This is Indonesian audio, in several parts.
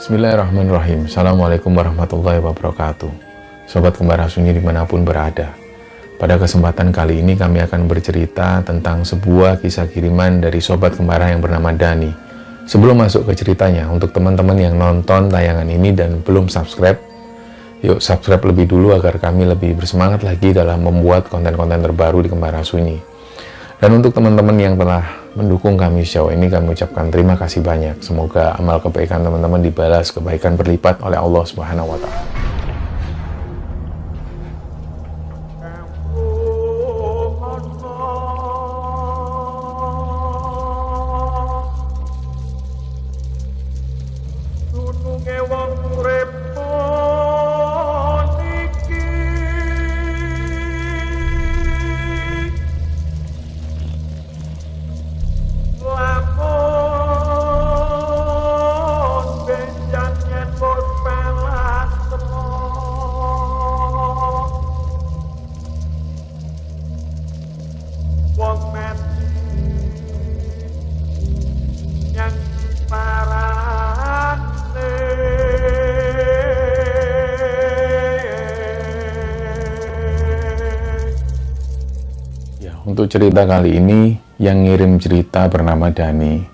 Bismillahirrahmanirrahim. Assalamualaikum warahmatullahi wabarakatuh. Sobat Kembar Sunyi dimanapun berada. Pada kesempatan kali ini kami akan bercerita tentang sebuah kisah kiriman dari Sobat Kembara yang bernama Dani. Sebelum masuk ke ceritanya, untuk teman-teman yang nonton tayangan ini dan belum subscribe, yuk subscribe lebih dulu agar kami lebih bersemangat lagi dalam membuat konten-konten terbaru di Kembara Sunyi. Dan untuk teman-teman yang telah mendukung kami sejauh ini, kami ucapkan terima kasih banyak. Semoga amal kebaikan teman-teman dibalas kebaikan berlipat oleh Allah Subhanahu wa Ta'ala. Untuk cerita kali ini, yang ngirim cerita bernama Dani.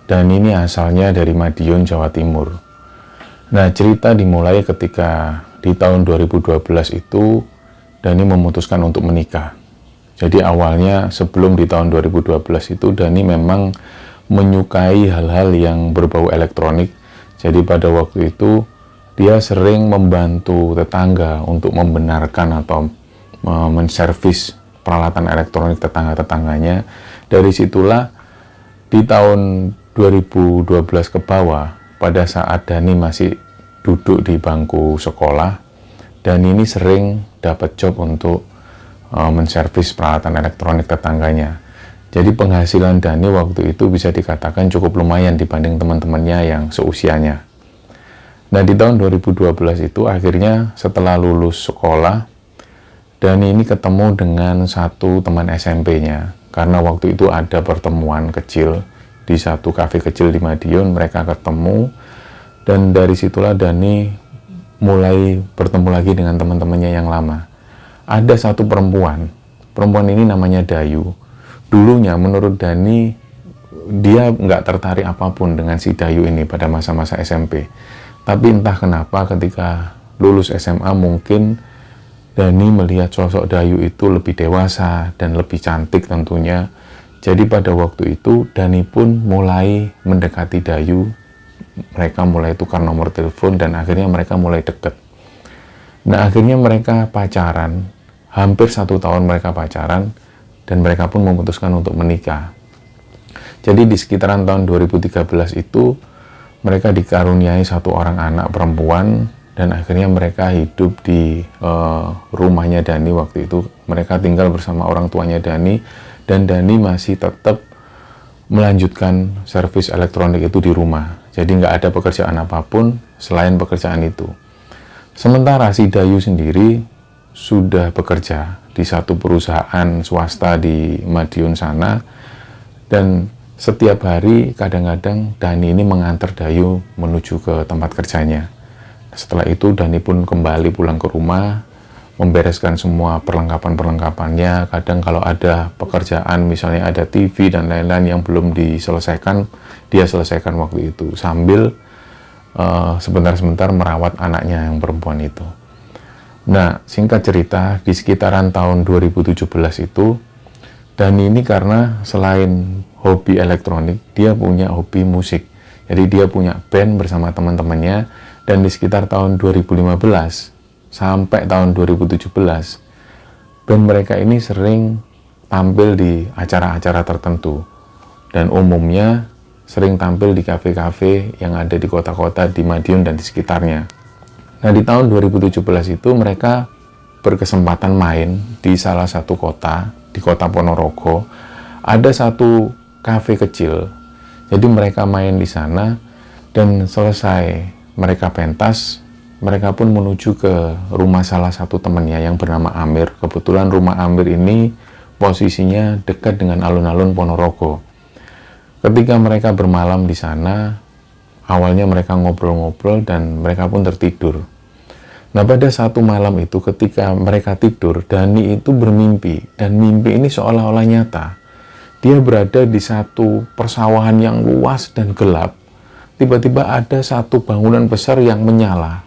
Dani ini asalnya dari Madiun, Jawa Timur. Nah, cerita dimulai ketika di tahun 2012 itu, Dani memutuskan untuk menikah. Jadi awalnya sebelum di tahun 2012 itu, Dani memang menyukai hal-hal yang berbau elektronik. Jadi pada waktu itu, dia sering membantu tetangga untuk membenarkan atau menservis peralatan elektronik tetangga-tetangganya. Dari situlah di tahun 2012 ke bawah, pada saat Dani masih duduk di bangku sekolah, Dani ini sering dapat job untuk menservis peralatan elektronik tetangganya. Jadi penghasilan Dani waktu itu bisa dikatakan cukup lumayan dibanding teman-temannya yang seusianya. Nah, di tahun 2012 itu akhirnya setelah lulus sekolah, Dani ini ketemu dengan satu teman SMP-nya, karena waktu itu ada pertemuan kecil di satu kafe kecil di Madiun. Mereka ketemu, dan dari situlah Dani mulai bertemu lagi dengan teman-temannya yang lama. Ada satu perempuan ini namanya Dayu. Dulunya menurut Dani, dia nggak tertarik apapun dengan si Dayu ini pada masa-masa SMP. Tapi entah kenapa ketika lulus SMA mungkin Dani melihat sosok Dayu itu lebih dewasa dan lebih cantik tentunya. Jadi pada waktu itu Dani pun mulai mendekati Dayu. Mereka mulai tukar nomor telepon dan akhirnya mereka mulai deket. Nah, akhirnya mereka pacaran. Hampir 1 tahun mereka pacaran dan mereka pun memutuskan untuk menikah. Jadi di sekitaran tahun 2013 itu mereka dikaruniai 1 orang anak perempuan. Dan akhirnya mereka hidup di rumahnya Dani waktu itu. Mereka tinggal bersama orang tuanya Dani, dan Dani masih tetap melanjutkan servis elektronik itu di rumah. Jadi nggak ada pekerjaan apapun selain pekerjaan itu. Sementara si Dayu sendiri sudah bekerja di satu perusahaan swasta di Madiun sana, dan setiap hari kadang-kadang Dani ini mengantar Dayu menuju ke tempat kerjanya. Setelah itu Dani pun kembali pulang ke rumah, membereskan semua perlengkapan-perlengkapannya. Kadang kalau ada pekerjaan, misalnya ada TV dan lain-lain yang belum diselesaikan, dia selesaikan waktu itu, sambil sebentar-sebentar merawat anaknya yang perempuan itu. Nah, singkat cerita, di sekitaran tahun 2017 itu, Dani ini karena selain hobi elektronik, dia punya hobi musik. Jadi dia punya band bersama teman-temannya. Dan di sekitar tahun 2015 sampai tahun 2017, band mereka ini sering tampil di acara-acara tertentu. Dan umumnya sering tampil di kafe-kafe yang ada di kota-kota di Madiun dan di sekitarnya. Nah, di tahun 2017 itu mereka berkesempatan main di salah satu kota, di kota Ponorogo. Ada satu kafe kecil. Jadi mereka main di sana, dan selesai mereka pentas, mereka pun menuju ke rumah salah satu temannya yang bernama Amir. Kebetulan rumah Amir ini posisinya dekat dengan alun-alun Ponorogo. Ketika mereka bermalam di sana, Awalnya mereka ngobrol-ngobrol dan mereka pun tertidur. Nah, pada satu malam itu ketika mereka tidur, Dani itu bermimpi, dan mimpi ini seolah-olah nyata. Dia berada di satu persawahan yang luas dan gelap. Tiba-tiba ada satu bangunan besar yang menyala.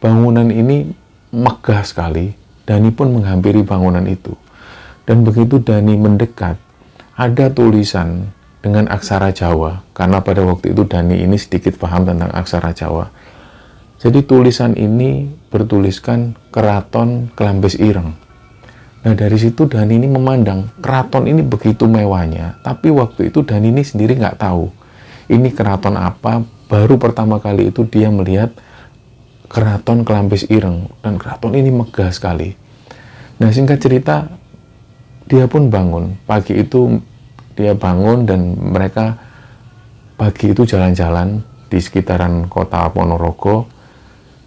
Bangunan ini megah sekali. Dani pun menghampiri bangunan itu. Dan begitu Dani mendekat, ada tulisan dengan aksara Jawa. Karena pada waktu itu Dani ini sedikit paham tentang aksara Jawa. Jadi tulisan ini bertuliskan Keraton Klambes Ireng. Nah, dari situ Dani ini memandang keraton ini begitu mewahnya. Tapi waktu itu Dani ini sendiri nggak tahu ini keraton apa. Baru pertama kali itu dia melihat Keraton Klambes Ireng, dan keraton ini megah sekali. Nah, singkat cerita, dia pun bangun. Pagi itu dia bangun dan mereka pagi itu jalan-jalan di sekitaran kota Ponorogo.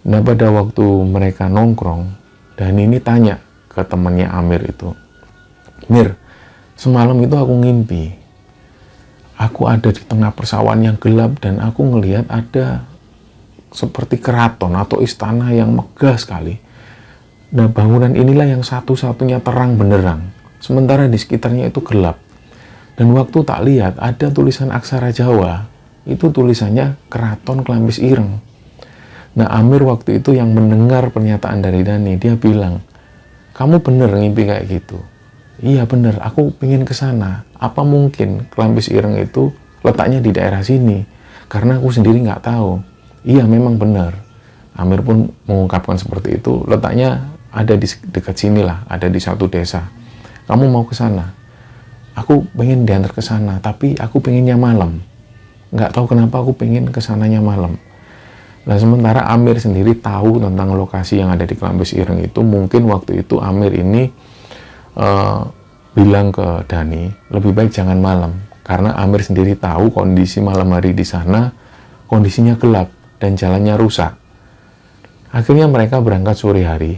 Nah, pada waktu mereka nongkrong, dan ini tanya ke temannya Amir itu, "Mir, semalam itu aku ngimpi. Aku ada di tengah persawahan yang gelap dan aku ngelihat ada seperti keraton atau istana yang megah sekali. Nah, bangunan inilah yang satu-satunya terang benderang, sementara di sekitarnya itu gelap. Dan waktu tak lihat ada tulisan aksara Jawa, itu tulisannya Keraton Klambes Ireng." Nah, Amir waktu itu yang mendengar pernyataan dari Dani, dia bilang, "Kamu bener ngimpi kayak gitu?" "Iya bener, aku pengen ke sana. Apa mungkin Klambes Ireng itu letaknya di daerah sini? Karena aku sendiri nggak tahu." "Iya memang benar." Amir pun mengungkapkan seperti itu, letaknya ada di dekat sini lah, ada di satu desa. "Kamu mau ke sana?" "Aku pengen diantar ke sana, tapi aku pengennya malam. Nggak tahu kenapa aku pengen ke sananya malam." Nah, sementara Amir sendiri tahu tentang lokasi yang ada di Klambes Ireng itu. Mungkin waktu itu Amir ini bilang ke Dani, lebih baik jangan malam, karena Amir sendiri tahu kondisi malam hari di sana, kondisinya gelap dan jalannya rusak. Akhirnya mereka berangkat sore hari,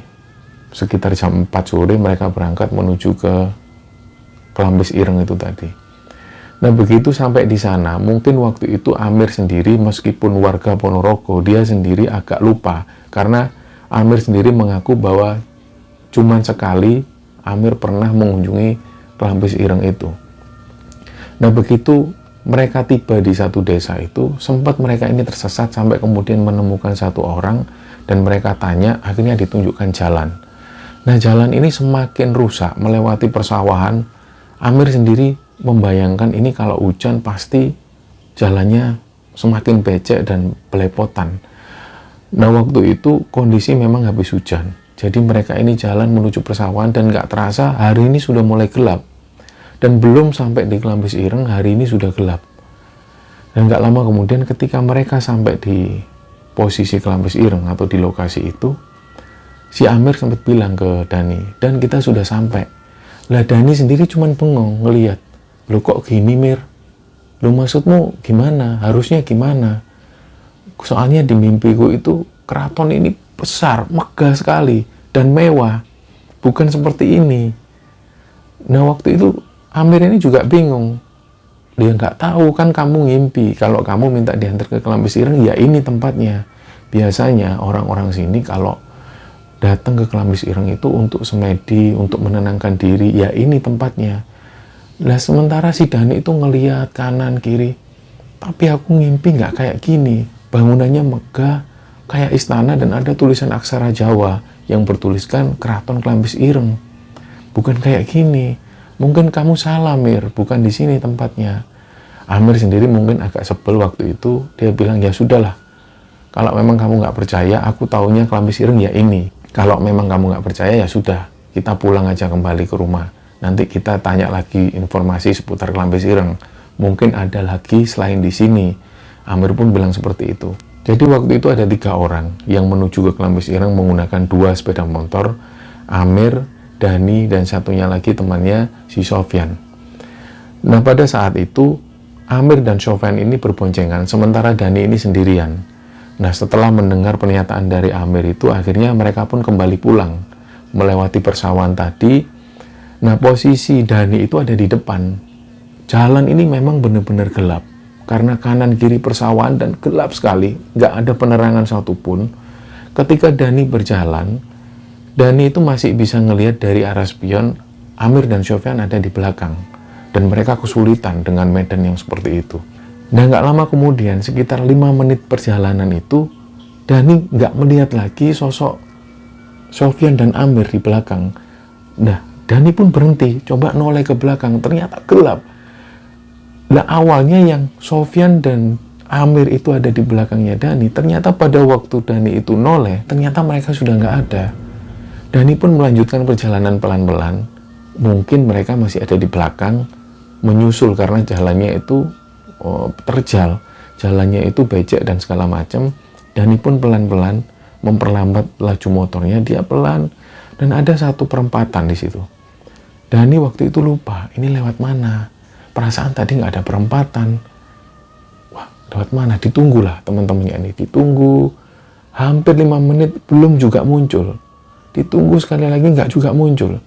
sekitar jam 4 sore mereka berangkat menuju ke Klambes Ireng itu tadi. Nah, begitu sampai di sana, mungkin waktu itu Amir sendiri, meskipun warga Ponorogo, dia sendiri agak lupa, karena Amir sendiri mengaku bahwa cuman sekali Amir pernah mengunjungi Klambes Ireng itu. Nah, begitu mereka tiba di satu desa itu, sempat mereka ini tersesat sampai kemudian menemukan satu orang dan mereka tanya, akhirnya ditunjukkan jalan. Nah, jalan ini semakin rusak, melewati persawahan. Amir sendiri membayangkan ini kalau hujan pasti jalannya semakin becek dan belepotan. Nah, waktu itu kondisi memang habis hujan. Jadi mereka ini jalan menuju persawahan dan nggak terasa hari ini sudah mulai gelap. Dan belum sampai di Klambes Ireng, hari ini sudah gelap. Dan nggak lama kemudian ketika mereka sampai di posisi Klambes Ireng atau di lokasi itu, si Amir sempat bilang ke Dani, "Dan kita sudah sampai." Lah, Dani sendiri cuman bengong ngelihat. "Loh kok gini, Mir? Loh maksudmu gimana? Harusnya gimana? Soalnya di mimpiku itu keraton ini besar, megah sekali, dan mewah. Bukan seperti ini." Nah, waktu itu Amir ini juga bingung. Dia nggak tahu, kan kamu ngimpi. Kalau kamu minta diantar ke Klambes Ireng, ya ini tempatnya. Biasanya orang-orang sini kalau datang ke Klambes Ireng itu untuk semedi, untuk menenangkan diri, ya ini tempatnya. Nah, sementara si Dani itu ngelihat kanan kiri, tapi aku ngimpi nggak kayak gini. Bangunannya megah, kayak istana, dan ada tulisan aksara Jawa yang bertuliskan Keraton Klambes Ireng. Bukan kayak gini. Mungkin kamu salah, Mir, bukan di sini tempatnya. Amir sendiri mungkin agak sebel waktu itu. Dia bilang, "Ya sudahlah, kalau memang kamu nggak percaya, aku taunya Klambes Ireng ya ini. Kalau memang kamu nggak percaya, ya sudah, kita pulang aja kembali ke rumah. Nanti kita tanya lagi informasi seputar Klambes Ireng. Mungkin ada lagi selain di sini." Amir pun bilang seperti itu. Jadi waktu itu ada 3 orang yang menuju ke Klambes Ireng menggunakan 2 sepeda motor. Amir, Dani, dan satunya lagi temannya si Sofyan. Nah, pada saat itu Amir dan Sofyan ini berboncengan, sementara Dani ini sendirian. Nah, setelah mendengar pernyataan dari Amir itu, akhirnya mereka pun kembali pulang melewati persawahan tadi. Nah, posisi Dani itu ada di depan. Jalan ini memang benar-benar gelap, karena kanan kiri persawahan dan gelap sekali, nggak ada penerangan satupun. Ketika Dani berjalan, Dani itu masih bisa ngelihat dari arah spion, Amir dan Sofyan ada di belakang. Dan mereka kesulitan dengan medan yang seperti itu. Dan nggak lama kemudian, sekitar 5 menit perjalanan itu, Dani nggak melihat lagi sosok Sofyan dan Amir di belakang. Nah, Dani pun berhenti, coba noleh ke belakang, ternyata gelap. Nah, awalnya yang Sofyan dan Amir itu ada di belakangnya Dani, ternyata pada waktu Dani itu noleh, ternyata mereka sudah nggak ada. Dani pun melanjutkan perjalanan pelan-pelan. Mungkin mereka masih ada di belakang, menyusul karena jalannya itu terjal, jalannya itu becek dan segala macam. Dani pun pelan-pelan memperlambat laju motornya, dia pelan, dan ada satu perempatan di situ. Dani waktu itu lupa, ini lewat mana? Perasaan tadi nggak ada perempatan. Wah, lewat mana? Ditunggulah teman-temannya ini. Ditunggu hampir 5 menit, belum juga muncul. Ditunggu sekali lagi, nggak juga muncul.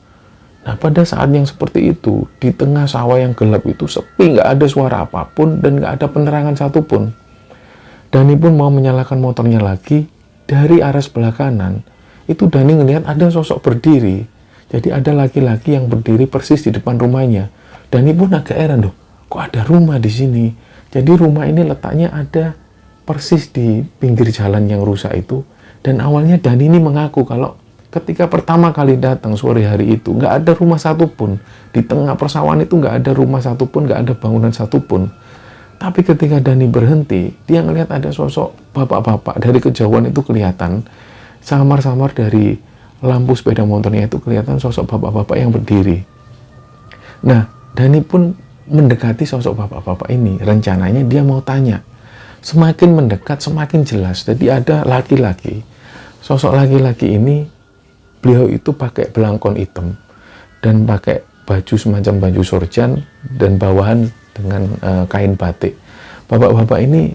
Nah, pada saat yang seperti itu, di tengah sawah yang gelap itu, sepi, nggak ada suara apapun, dan nggak ada penerangan satupun. Dani pun mau menyalakan motornya lagi. Dari arah sebelah kanan, itu Dani ngelihat ada sosok berdiri. Jadi ada laki-laki yang berdiri persis di depan rumahnya. Dani pun agak heran, loh, kok ada rumah di sini? Jadi rumah ini letaknya ada persis di pinggir jalan yang rusak itu. Dan awalnya Dani ini mengaku kalau ketika pertama kali datang sore hari itu, nggak ada rumah satupun. Di tengah persawahan itu nggak ada rumah satupun, nggak ada bangunan satupun. Tapi ketika Dani berhenti, dia ngelihat ada sosok bapak-bapak. Dari kejauhan itu kelihatan, samar-samar dari lampu sepeda motornya itu kelihatan sosok bapak-bapak yang berdiri. Nah, Dani pun mendekati sosok bapak-bapak ini. Rencananya dia mau tanya. Semakin mendekat, semakin jelas. Jadi ada laki-laki. Sosok laki-laki ini, beliau itu pakai belangkon hitam dan pakai baju semacam baju sorjan dan bawahan dengan kain batik. Bapak-bapak ini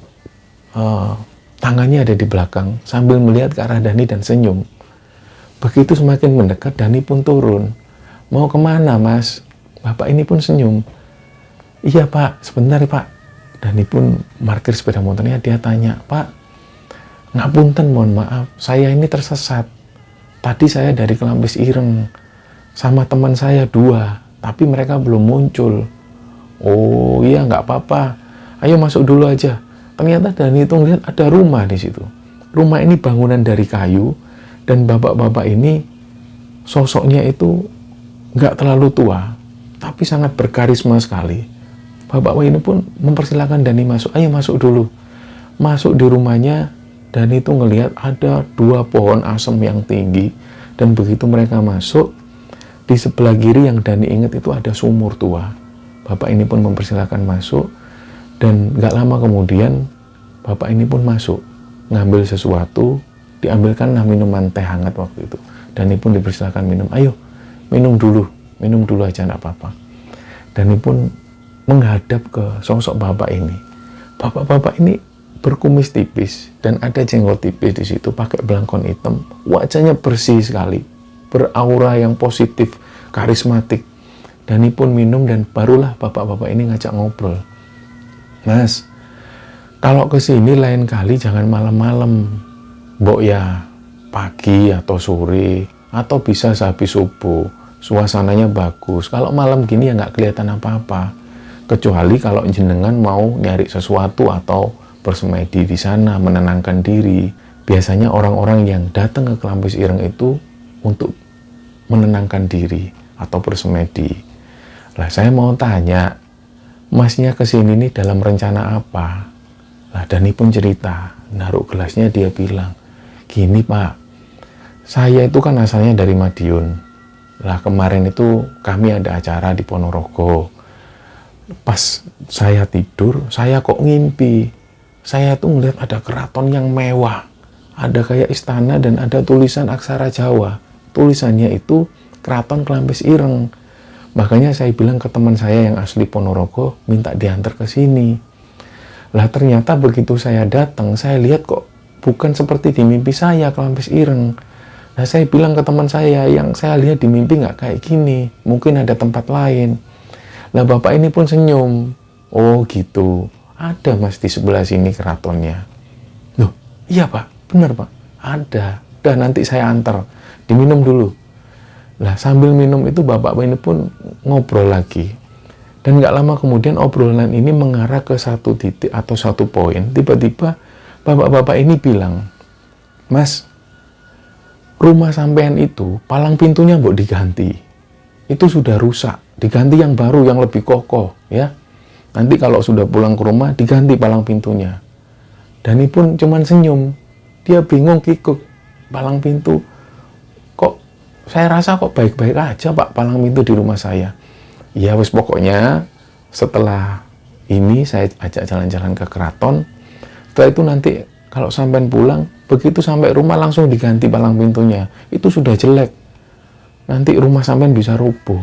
tangannya ada di belakang sambil melihat ke arah Dani dan senyum. Begitu semakin mendekat, Dani pun turun. Mau kemana, Mas? Bapak ini pun senyum. Iya, Pak, sebentar, Pak. Dani pun parkir sepeda motornya, dia tanya, Pak, ngapunten, mohon maaf, saya ini tersesat. Tadi saya dari Kelampis Ireng sama teman saya 2, tapi mereka belum muncul. Oh iya, nggak apa-apa, ayo masuk dulu aja. Ternyata Dani itu lihat ada rumah di situ. Rumah ini bangunan dari kayu, dan bapak-bapak ini sosoknya itu nggak terlalu tua, tapi sangat berkarisma sekali. Bapak ini pun mempersilahkan Dani masuk. Ayo masuk dulu. Masuk di rumahnya, Dani itu ngelihat ada 2 pohon asem yang tinggi. Dan begitu mereka masuk, di sebelah kiri yang Dani ingat itu ada sumur tua. Bapak ini pun mempersilahkan masuk. Dan gak lama kemudian, bapak ini pun masuk. Ngambil sesuatu, diambilkanlah minuman teh hangat waktu itu. Dani pun dipersilahkan minum. Ayo, minum dulu aja, gak apa-apa. Dani pun menghadap ke sosok bapak ini. Bapak-bapak ini berkumis tipis dan ada jenggot tipis di situ, pakai belangkon hitam, wajahnya bersih sekali, beraura yang positif, karismatik. Dani pun minum dan barulah bapak-bapak ini ngajak ngobrol. Mas, kalau kesini lain kali jangan malam-malam, mbok ya pagi atau sore, atau bisa sehabis subuh, suasananya bagus. Kalau malam gini ya nggak kelihatan apa-apa. Kecuali kalau jenengan mau nyari sesuatu atau bersemedi di sana, menenangkan diri. Biasanya orang-orang yang datang ke Kelampis Ireng itu untuk menenangkan diri atau bersemedi. Lah, saya mau tanya, masnya kesini nih dalam rencana apa? Lah, Dani pun cerita, naruh gelasnya, dia bilang, gini Pak, saya itu kan asalnya dari Madiun. Lah, kemarin itu kami ada acara di Ponorogo. Pas saya tidur, saya kok ngimpi. Saya tuh ngeliat ada keraton yang mewah. Ada kayak istana dan ada tulisan aksara Jawa. Tulisannya itu Keraton Kelampis Ireng. Makanya saya bilang ke teman saya yang asli Ponorogo, minta diantar ke sini. Lah ternyata begitu saya datang, saya lihat kok bukan seperti di mimpi saya Kelampis Ireng. Nah saya bilang ke teman saya, yang saya lihat di mimpi nggak kayak gini. Mungkin ada tempat lain. Nah bapak ini pun senyum. Oh gitu. ada mas di sebelah sini keratonnya. Loh, iya pak, benar pak, ada. Udah nanti saya antar, diminum dulu. Lah sambil minum itu bapak ini pun ngobrol lagi. Dan nggak lama kemudian obrolan ini mengarah ke satu titik atau satu poin. Tiba-tiba bapak-bapak ini bilang, mas, rumah sampean itu palang pintunya mbok diganti. Itu sudah rusak, diganti yang baru yang lebih kokoh ya. Nanti kalau sudah pulang ke rumah diganti palang pintunya. Dani pun cuman senyum. Dia bingung kikuk. Palang pintu kok saya rasa kok baik-baik aja pak palang pintu di rumah saya. Ya wis pokoknya setelah ini saya ajak jalan-jalan ke keraton. Setelah itu nanti kalau sampean pulang, begitu sampai rumah langsung diganti palang pintunya. Itu sudah jelek. Nanti rumah sampean bisa rubuh.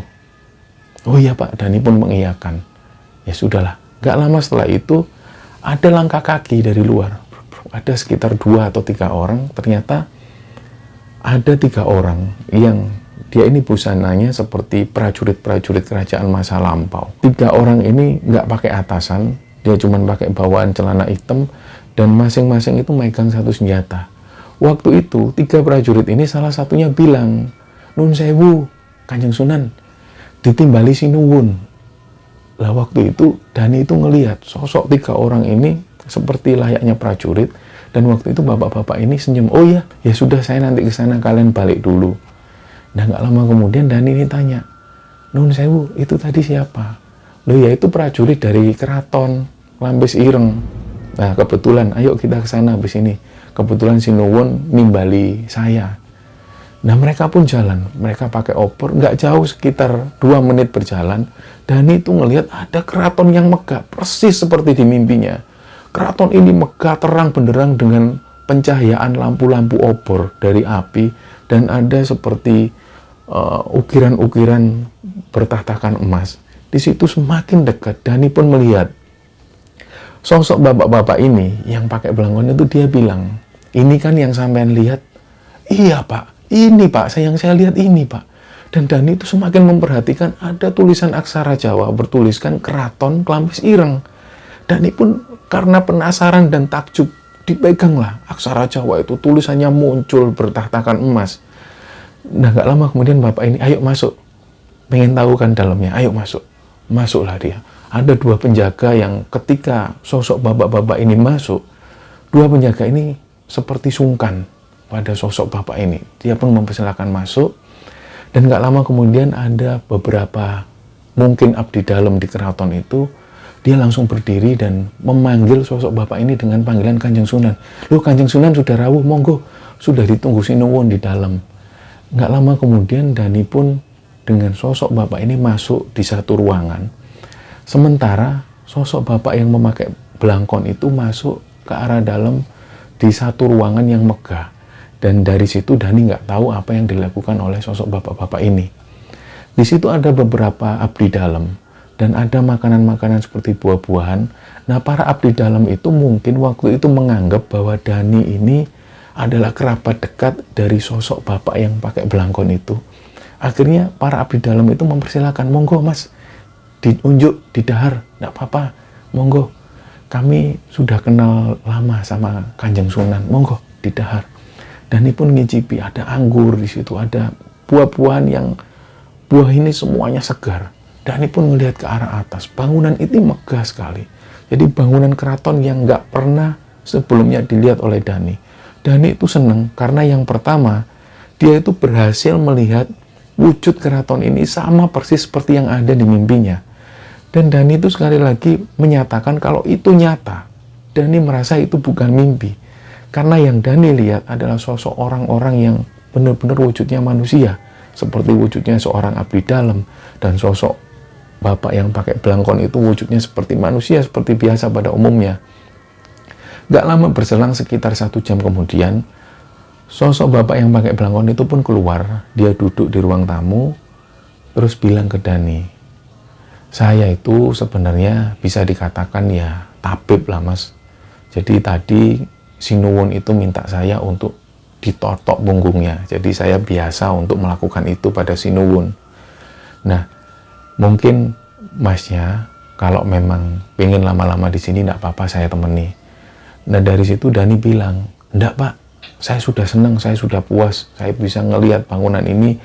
Oh iya pak, Dani pun mengiyakan. Ya sudahlah, gak lama setelah itu ada langkah kaki dari luar. Ada sekitar 2 atau 3 orang, ternyata ada 3 orang yang dia ini busananya seperti prajurit-prajurit kerajaan masa lampau. 3 orang ini gak pakai atasan, dia cuma pakai bawaan celana hitam dan masing-masing itu megang satu senjata. Waktu itu 3 prajurit ini salah satunya bilang, "Nun sewu, Kanjeng Sunan, ditimbali sinuwun." Lah waktu itu Dani itu ngelihat sosok 3 orang ini seperti layaknya prajurit, dan waktu itu bapak-bapak ini senyum. Oh ya, ya sudah saya nanti ke sana, kalian balik dulu. Nah nggak lama kemudian Dani ini tanya, "Nun sewu, itu tadi siapa?" Loh ya itu prajurit dari keraton Lambis Ireng. Nah kebetulan ayo kita ke sana habis ini. Kebetulan Sinuwun nimbali saya. Nah mereka pun jalan, mereka pakai opor, nggak jauh sekitar 2 menit berjalan. Dani itu ngelihat ada keraton yang megah, persis seperti di mimpinya. Keraton ini megah terang benderang dengan pencahayaan lampu-lampu obor dari api, dan ada seperti ukiran-ukiran bertahtakan emas. Di situ semakin dekat, Dani pun melihat sosok bapak-bapak ini yang pakai belangkon itu. Dia bilang, "Ini kan yang sampean lihat?" "Iya pak, ini pak, yang saya lihat ini pak." Dan Dani itu semakin memperhatikan, ada tulisan aksara Jawa bertuliskan Keraton Lambis Ireng. Dani pun karena penasaran dan takjub, dipeganglah aksara Jawa itu, tulisannya muncul bertahtakan emas. Nah gak lama kemudian bapak ini, "Ayo masuk, pengen tahu kan dalamnya, ayo masuk." Masuklah dia. Ada 2 penjaga yang ketika sosok bapak-bapak ini masuk, 2 penjaga ini seperti sungkan pada sosok bapak ini. Dia pun mempersilahkan masuk. Dan gak lama kemudian ada beberapa mungkin abdi dalam di keraton itu, dia langsung berdiri dan memanggil sosok bapak ini dengan panggilan Kanjeng Sunan. "Loh Kanjeng Sunan sudah rawuh, monggo, sudah ditunggu Sinuwun di dalam." Gak lama kemudian Dani pun dengan sosok bapak ini masuk di satu ruangan. Sementara sosok bapak yang memakai belangkon itu masuk ke arah dalam di satu ruangan yang megah. Dan dari situ Dani nggak tahu apa yang dilakukan oleh sosok bapak-bapak ini. Di situ ada beberapa abdi dalam dan ada makanan-makanan seperti buah-buahan. Nah para abdi dalam itu mungkin waktu itu menganggap bahwa Dani ini adalah kerabat dekat dari sosok bapak yang pakai belangkon itu. Akhirnya para abdi dalam itu mempersilahkan, "Monggo mas, diunjuk, didahar, nggak apa-apa, monggo. Kami sudah kenal lama sama Kanjeng Sunan, monggo didahar." Dani pun ngicipi, ada anggur di situ, ada buah-buahan yang buah ini semuanya segar. Dani pun melihat ke arah atas, bangunan itu megah sekali. Jadi bangunan keraton yang nggak pernah sebelumnya dilihat oleh Dani. Dani itu senang karena yang pertama, dia itu berhasil melihat wujud keraton ini sama persis seperti yang ada di mimpinya. Dan Dani itu sekali lagi menyatakan kalau itu nyata. Dani merasa itu bukan mimpi. Karena yang Dani lihat adalah sosok orang-orang yang benar-benar wujudnya manusia. Seperti wujudnya seorang abdi dalam. Dan sosok bapak yang pakai belangkon itu wujudnya seperti manusia, seperti biasa pada umumnya. Gak lama berselang sekitar 1 jam kemudian, sosok bapak yang pakai belangkon itu pun keluar. Dia duduk di ruang tamu, terus bilang ke Dani, "Saya itu sebenarnya bisa dikatakan ya tabib lah mas. Jadi tadi Sinuwun itu minta saya untuk ditotok punggungnya. Jadi saya biasa untuk melakukan itu pada Sinuwun. Nah, mungkin masnya Kalau memang pengen lama-lama di sini, nggak apa-apa, saya temani. Nah dari situ Dani bilang, enggak Pak, saya sudah senang, saya sudah puas, saya bisa ngelihat bangunan ini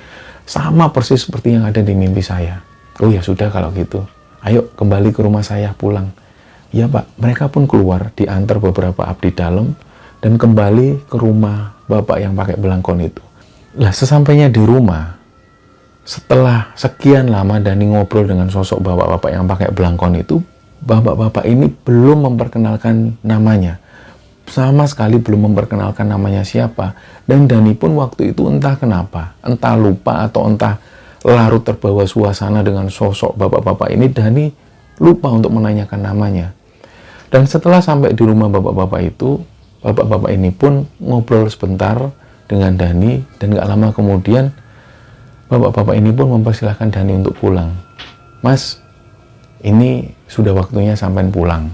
sama persis seperti yang ada di mimpi saya. Oh ya sudah kalau gitu, ayo kembali ke rumah saya, pulang. Ya Pak, mereka pun keluar, diantar beberapa abdi dalam, dan kembali ke rumah bapak yang pakai belangkon itu. Lah sesampainya di rumah, setelah sekian lama Dani ngobrol dengan sosok bapak-bapak yang pakai belangkon itu, bapak-bapak ini belum memperkenalkan namanya. Sama sekali belum memperkenalkan namanya siapa. Dan Dani pun waktu itu entah kenapa, entah lupa atau entah larut terbawa suasana dengan sosok bapak-bapak ini, Dani lupa untuk menanyakan namanya. Dan setelah sampai di rumah bapak-bapak itu, bapak-bapak ini pun ngobrol sebentar dengan Dani, dan gak lama kemudian bapak-bapak ini pun mempersilahkan Dani untuk pulang. Mas, ini sudah waktunya sampean pulang.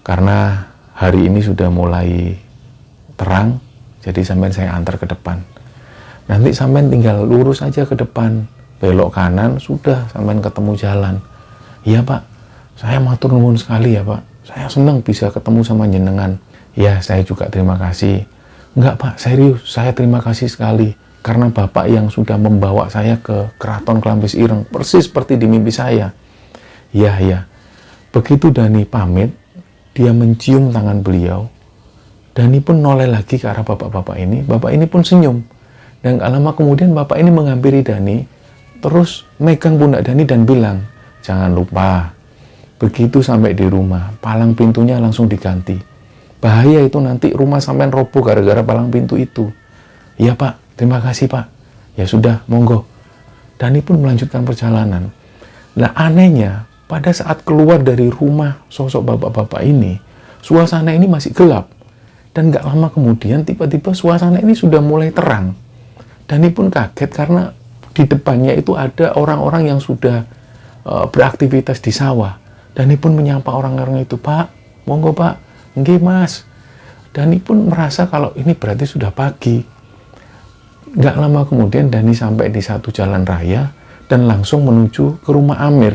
Karena hari ini sudah mulai terang, jadi sampean saya antar ke depan. Nanti sampean tinggal lurus aja ke depan, belok kanan, sudah sampean ketemu jalan. Iya Pak, saya matur nuwun sekali ya Pak. Saya senang bisa ketemu sama jenengan. Ya, saya juga terima kasih. Enggak Pak, serius, saya terima kasih sekali. Karena Bapak yang sudah membawa saya ke Keraton Klampis Ireng, persis seperti di mimpi saya. Ya, ya. Begitu Dani pamit, dia mencium tangan beliau. Dani pun noleh lagi ke arah bapak-bapak ini. Bapak ini pun senyum. Dan gak lama kemudian bapak ini menghampiri Dani, terus megang pundak Dani dan bilang, jangan lupa, begitu sampai di rumah, palang pintunya langsung diganti. Bahaya itu nanti rumah sampean roboh gara-gara palang pintu itu. Iya Pak. Terima kasih Pak. Ya sudah, monggo. Dani pun melanjutkan perjalanan. Nah anehnya, pada saat keluar dari rumah sosok bapak-bapak ini, suasana ini masih gelap. Dan gak lama kemudian, tiba-tiba suasana ini sudah mulai terang. Dani pun kaget karena di depannya itu ada orang-orang yang sudah beraktivitas di sawah. Dani pun menyapa orang-orang itu, Pak, monggo Pak, nggih Mas. Dani pun merasa kalau ini berarti sudah pagi. Gak lama kemudian Dani sampai di satu jalan raya dan langsung menuju ke rumah Amir.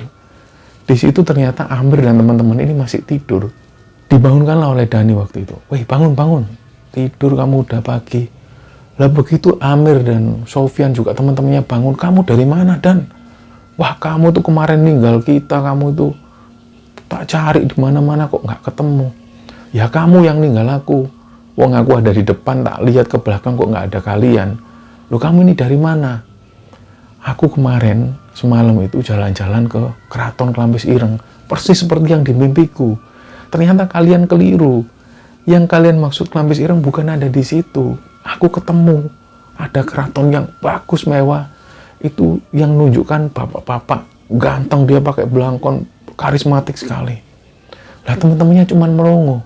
Di situ ternyata Amir dan teman-teman ini masih tidur. Dibangunkanlah oleh Dani waktu itu. Wih, bangun. Tidur kamu, udah pagi. Lah begitu Amir dan Sofyan juga teman-temannya bangun. Kamu dari mana Dan? Wah, kamu tuh kemarin ninggal kita, kamu tuh tak cari di mana-mana kok nggak ketemu. Ya kamu yang ninggal aku. Wong aku ada di depan, tak lihat ke belakang kok nggak ada kalian. Loh kamu ini dari mana? Aku kemarin semalam itu jalan-jalan ke Keraton Klampis Ireng, persis seperti yang di mimpiku. Ternyata kalian keliru. Yang kalian maksud Klampis Ireng bukan ada di situ. Aku ketemu ada keraton yang bagus mewah. Itu yang nunjukkan bapak-bapak ganteng, dia pakai belangkon, karismatik sekali. Lah teman-temannya cuman melongo.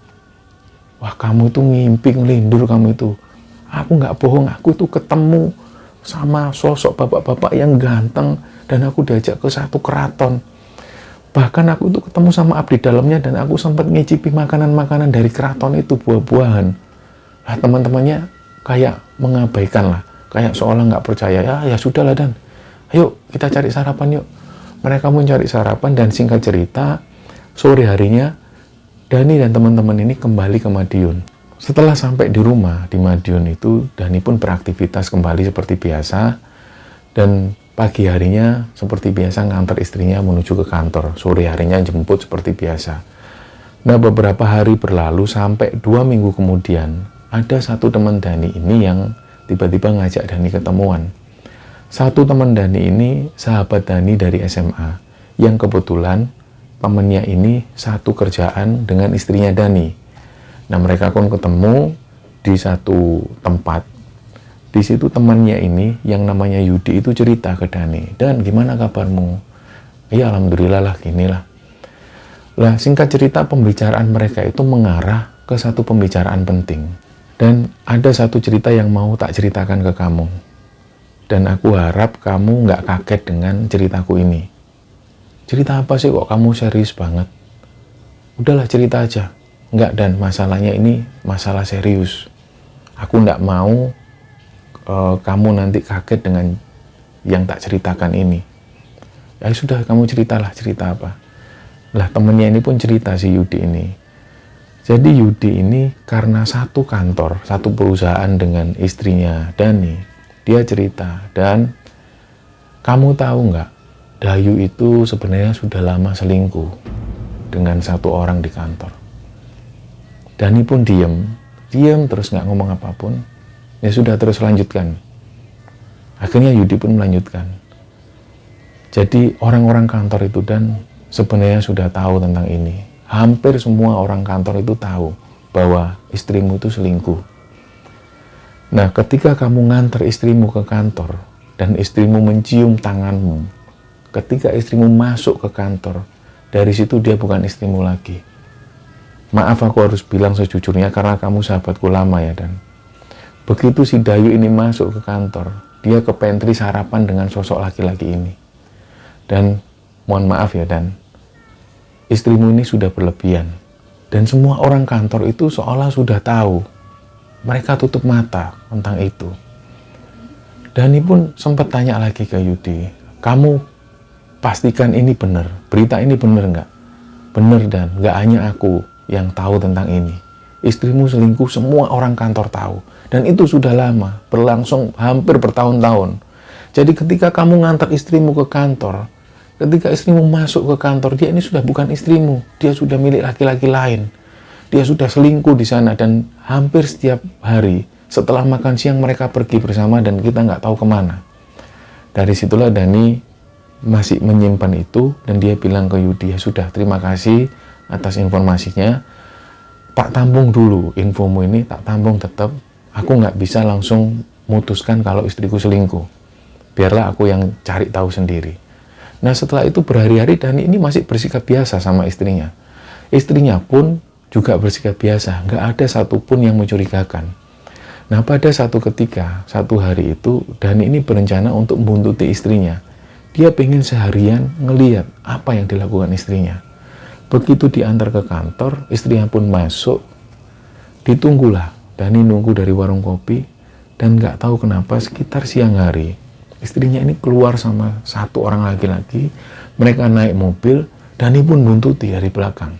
Wah kamu itu ngimpi, ngelindur kamu itu. Aku nggak bohong, aku itu ketemu sama sosok bapak-bapak yang ganteng dan aku diajak ke satu keraton. Bahkan aku itu ketemu sama abdi dalamnya dan aku sempat ngicipi makanan-makanan dari keraton itu, buah-buahan. Nah teman-temannya kayak mengabaikan lah, kayak seolah nggak percaya. Ya sudahlah Dan, ayo kita cari sarapan yuk. Mereka pun cari sarapan dan singkat cerita, sore harinya Dani dan teman-teman ini kembali ke Madiun. Setelah sampai di rumah di Madiun itu, Dani pun beraktivitas kembali seperti biasa. Dan pagi harinya seperti biasa ngantar istrinya menuju ke kantor. Sore harinya jemput seperti biasa. Nah beberapa hari berlalu sampai 2 minggu kemudian, ada satu teman Dani ini yang tiba-tiba ngajak Dani ketemuan. Satu teman Dani ini sahabat Dani dari SMA, yang kebetulan temennya ini satu kerjaan dengan istrinya Dani. Nah mereka pun ketemu di satu tempat. Di situ temannya ini yang namanya Yudi itu cerita ke Dani, Dan gimana kabarmu? Iya alhamdulillah lah ginilah. Lah singkat cerita pembicaraan mereka itu mengarah ke satu pembicaraan penting. Dan ada satu cerita yang mau tak ceritakan ke kamu. Dan aku harap kamu nggak kaget dengan ceritaku ini. Cerita apa sih kok kamu serius banget? Udahlah cerita aja. Enggak Dan, masalahnya ini masalah serius. Aku nggak mau kamu nanti kaget dengan yang tak ceritakan ini. Ya sudah, kamu ceritalah, cerita apa? Lah temennya ini pun cerita si Yudi ini. Jadi Yudi ini karena satu kantor, satu perusahaan dengan istrinya Dani, dia cerita, dan kamu tahu nggak, Dayu itu sebenarnya sudah lama selingkuh dengan satu orang di kantor. Dani pun diam terus nggak ngomong apapun. Ya sudah, terus lanjutkan. Akhirnya Yudi pun melanjutkan. Jadi orang-orang kantor itu dan sebenarnya sudah tahu tentang ini. Hampir semua orang kantor itu tahu bahwa istrimu itu selingkuh. Nah, ketika kamu nganter istrimu ke kantor dan istrimu mencium tanganmu, ketika istrimu masuk ke kantor, dari situ dia bukan istrimu lagi. Maaf, aku harus bilang sejujurnya karena kamu sahabatku lama ya, Dan. Begitu si Dayu ini masuk ke kantor, dia ke pantry sarapan dengan sosok laki-laki ini. Dan mohon maaf ya, Dan, istrimu ini sudah berlebihan. Dan semua orang kantor itu seolah sudah tahu. Mereka tutup mata tentang itu. Dani pun sempat tanya lagi ke Yudi, kamu pastikan ini benar, berita ini benar nggak? Benar, Dan, nggak hanya aku yang tahu tentang ini. Istrimu selingkuh, semua orang kantor tahu. Dan itu sudah lama, berlangsung hampir bertahun-tahun. Jadi ketika kamu ngantar istrimu ke kantor, ketika istrimu masuk ke kantor, dia ini sudah bukan istrimu. Dia sudah milik laki-laki lain. Dia sudah selingkuh di sana, dan hampir setiap hari setelah makan siang mereka pergi bersama dan kita nggak tahu kemana. Dari situlah Dani masih menyimpan itu dan dia bilang ke Yudi, ya sudah, terima kasih atas informasinya. Tak tampung dulu infomu ini, tak tampung tetap. Aku nggak bisa langsung memutuskan kalau istriku selingkuh. Biarlah aku yang cari tahu sendiri. Nah, setelah itu berhari-hari Dani ini masih bersikap biasa sama istrinya. Istrinya pun juga bersikap biasa, nggak ada satupun yang mencurigakan. Nah, pada satu ketika, satu hari itu, Dani ini berencana untuk membuntuti istrinya. Dia pengen seharian ngeliat apa yang dilakukan istrinya. Begitu diantar ke kantor, istrinya pun masuk. Ditunggulah, Dani nunggu dari warung kopi, dan nggak tahu kenapa sekitar siang hari, istrinya ini keluar sama satu orang laki-laki. Mereka naik mobil, Dani pun buntuti dari belakang.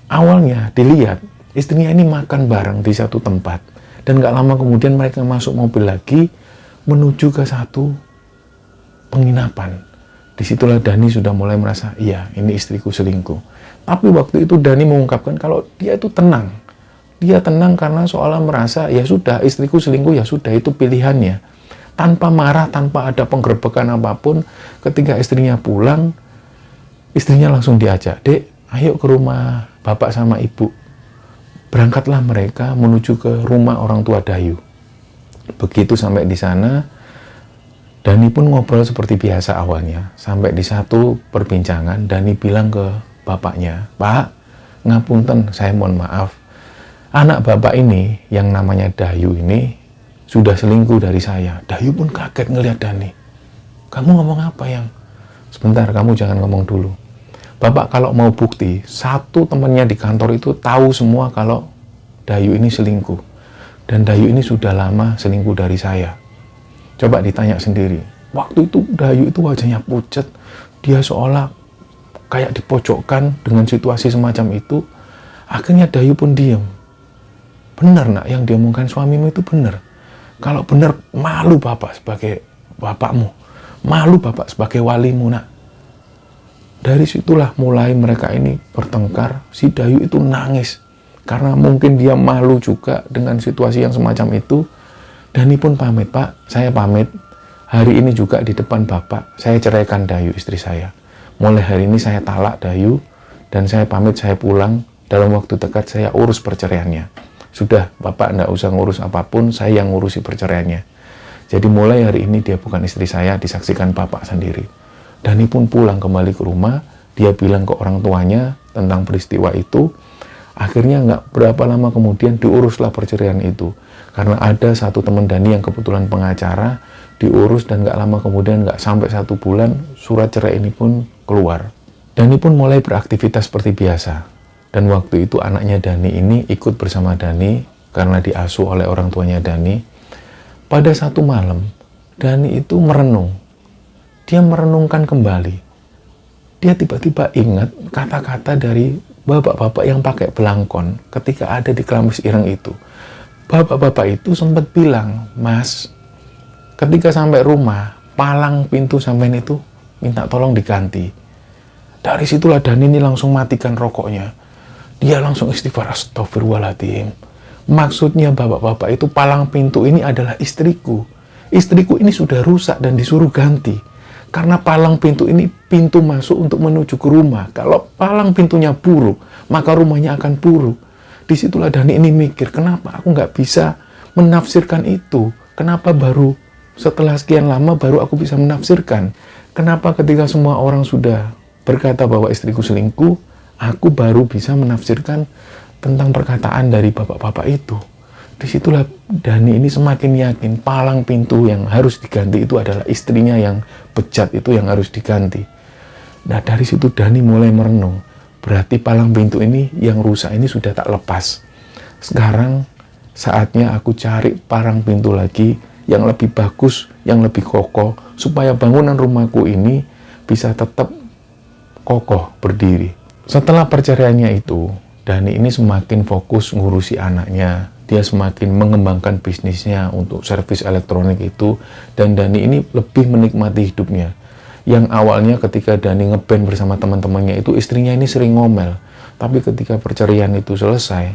Awalnya dilihat, istrinya ini makan bareng di satu tempat. Dan gak lama kemudian mereka masuk mobil lagi, menuju ke satu penginapan. Disitulah Dani sudah mulai merasa, iya, ini istriku selingkuh. Tapi waktu itu Dani mengungkapkan kalau dia itu tenang. Dia tenang karena seolah merasa, ya sudah, istriku selingkuh, ya sudah, itu pilihannya. Tanpa marah, tanpa ada penggerbekan apapun, ketika istrinya pulang, istrinya langsung diajak, Dek, ayo ke rumah bapak sama ibu. Berangkatlah mereka menuju ke rumah orang tua Dayu. Begitu sampai di sana, Dani pun ngobrol seperti biasa awalnya. Sampai di satu perbincangan, Dani bilang ke bapaknya, Pak, ngapunten, saya mohon maaf. Anak bapak ini, yang namanya Dayu ini, sudah selingkuh dari saya. Dayu pun kaget ngelihat Dani. Kamu ngomong apa, Yang? Sebentar, kamu jangan ngomong dulu. Bapak kalau mau bukti, satu temannya di kantor itu tahu semua kalau Dayu ini selingkuh. Dan Dayu ini sudah lama selingkuh dari saya. Coba ditanya sendiri. Waktu itu Dayu itu wajahnya pucat. Dia seolah kayak dipojokkan dengan situasi semacam itu. Akhirnya Dayu pun diam. Benar, Nak, yang diomongkan suamimu itu benar. Kalau benar, malu Bapak sebagai bapakmu. Malu Bapak sebagai walimu, Nak. Dari situlah mulai mereka ini bertengkar. Si Dayu itu nangis. Karena mungkin dia malu juga dengan situasi yang semacam itu. Dani pun pamit, Pak, saya pamit. Hari ini juga di depan Bapak, saya ceraikan Dayu, istri saya. Mulai hari ini saya talak Dayu, dan saya pamit, saya pulang. Dalam waktu dekat saya urus perceraiannya. Sudah, Bapak nggak usah ngurus apapun, saya yang ngurusi perceraiannya. Jadi mulai hari ini dia bukan istri saya, disaksikan Bapak sendiri. Dani pun pulang kembali ke rumah, dia bilang ke orang tuanya tentang peristiwa itu. Akhirnya nggak berapa lama kemudian diuruslah perceraian itu. Karena ada satu teman Dani yang kebetulan pengacara, diurus dan nggak lama kemudian, nggak sampai 1 bulan, surat cerai ini pun keluar. Dani pun mulai beraktivitas seperti biasa. Dan waktu itu anaknya Dani ini ikut bersama Dani karena diasuh oleh orang tuanya Dani. Pada satu malam, Dani itu merenung. Dia merenungkan kembali. dia tiba-tiba ingat kata-kata dari bapak-bapak yang pakai belangkon ketika ada di Kelamis Ireng itu. Bapak-bapak itu sempat bilang, "Mas, ketika sampai rumah, palang pintu sampean itu minta tolong diganti." Dari situlah Dani ini langsung matikan rokoknya. Dia langsung istighfar, astagfirullahaladzim. Maksudnya bapak-bapak itu palang pintu ini adalah istriku. Istriku ini sudah rusak dan disuruh ganti. Karena palang pintu ini pintu masuk untuk menuju ke rumah. Kalau palang pintunya buruk, maka rumahnya akan buruk. Disitulah Dani ini mikir, kenapa aku nggak bisa menafsirkan itu? Kenapa baru setelah sekian lama baru aku bisa menafsirkan? Kenapa ketika semua orang sudah berkata bahwa istriku selingkuh, aku baru bisa menafsirkan tentang perkataan dari bapak-bapak itu? Disitulah Dani ini semakin yakin palang pintu yang harus diganti itu adalah istrinya yang bejat itu yang harus diganti. Nah dari situ Dani mulai merenung, berarti palang pintu ini yang rusak ini sudah tak lepas. Sekarang saatnya aku cari palang pintu lagi yang lebih bagus, yang lebih kokoh, supaya bangunan rumahku ini bisa tetap kokoh berdiri. Setelah perceraiannya itu, Dani ini semakin fokus ngurusi anaknya. Dia semakin mengembangkan bisnisnya untuk servis elektronik itu, dan Dani ini lebih menikmati hidupnya. Yang awalnya ketika Dani ngeband bersama teman-temannya itu, istrinya ini sering ngomel. Tapi ketika perceraian itu selesai,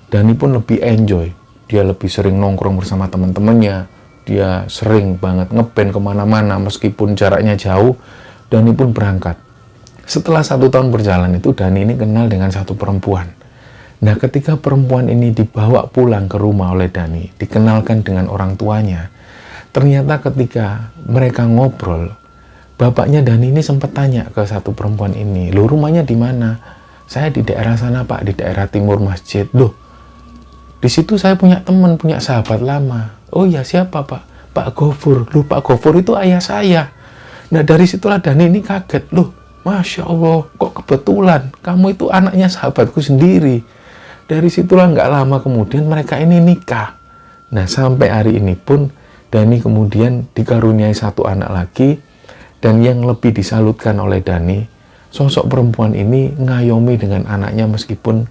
Dani pun lebih enjoy. Dia lebih sering nongkrong bersama teman-temannya. Dia sering banget ngeband kemana-mana, meskipun jaraknya jauh, Dani pun berangkat. Setelah 1 tahun berjalan itu, Dani ini kenal dengan satu perempuan. Nah, ketika perempuan ini dibawa pulang ke rumah oleh Dani, dikenalkan dengan orang tuanya, ternyata ketika mereka ngobrol, bapaknya Dani ini sempat tanya ke satu perempuan ini, "Loh, rumahnya di mana?" "Saya di daerah sana, Pak, di daerah timur masjid." "Loh, di situ saya punya teman, punya sahabat lama." "Oh ya, siapa, Pak?" "Pak Gofur." "Loh, Pak Gofur itu ayah saya." Nah, dari situlah Dani ini kaget. "Loh, Masya Allah, kok kebetulan kamu itu anaknya sahabatku sendiri." Dari situlah nggak lama kemudian mereka ini nikah. Nah, sampai hari ini pun Dani kemudian dikaruniai 1 anak lagi. Dan yang lebih disalutkan oleh Dani, sosok perempuan ini ngayomi dengan anaknya, meskipun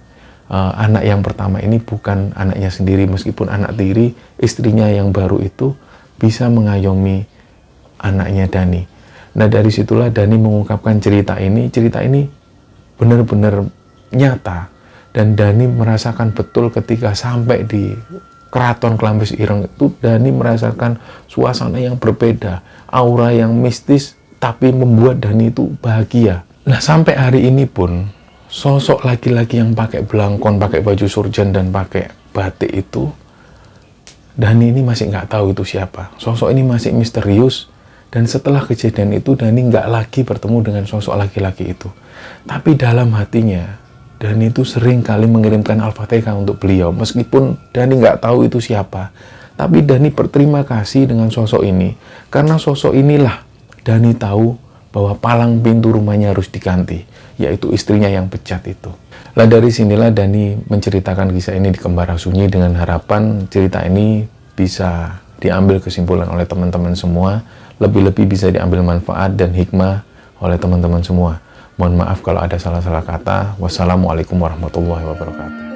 anak yang pertama ini bukan anaknya sendiri, meskipun anak tiri, istrinya yang baru itu bisa mengayomi anaknya Dani. Nah, dari situlah Dani mengungkapkan cerita ini benar-benar nyata. Dan Dani merasakan betul ketika sampai di Keraton Kelamis Ireng itu, Dani merasakan suasana yang berbeda, aura yang mistis, tapi membuat Dani itu bahagia. Nah, sampai hari ini pun, sosok laki-laki yang pakai belangkon, pakai baju surjan, dan pakai batik itu, Dani ini masih nggak tahu itu siapa. Sosok ini masih misterius, dan setelah kejadian itu, Dani nggak lagi bertemu dengan sosok laki-laki itu. Tapi dalam hatinya, Dani itu sering kali mengirimkan Al-Fatihah untuk beliau, meskipun Dani nggak tahu itu siapa. Tapi Dani berterima kasih dengan sosok ini, karena sosok inilah Dani tahu bahwa palang pintu rumahnya harus diganti, yaitu istrinya yang bejat itu. Lah dari sinilah Dani menceritakan kisah ini di Kembara Sunyi dengan harapan cerita ini bisa diambil kesimpulan oleh teman-teman semua, lebih-lebih bisa diambil manfaat dan hikmah oleh teman-teman semua. Mohon maaf kalau ada salah-salah kata. Wassalamualaikum warahmatullahi wabarakatuh.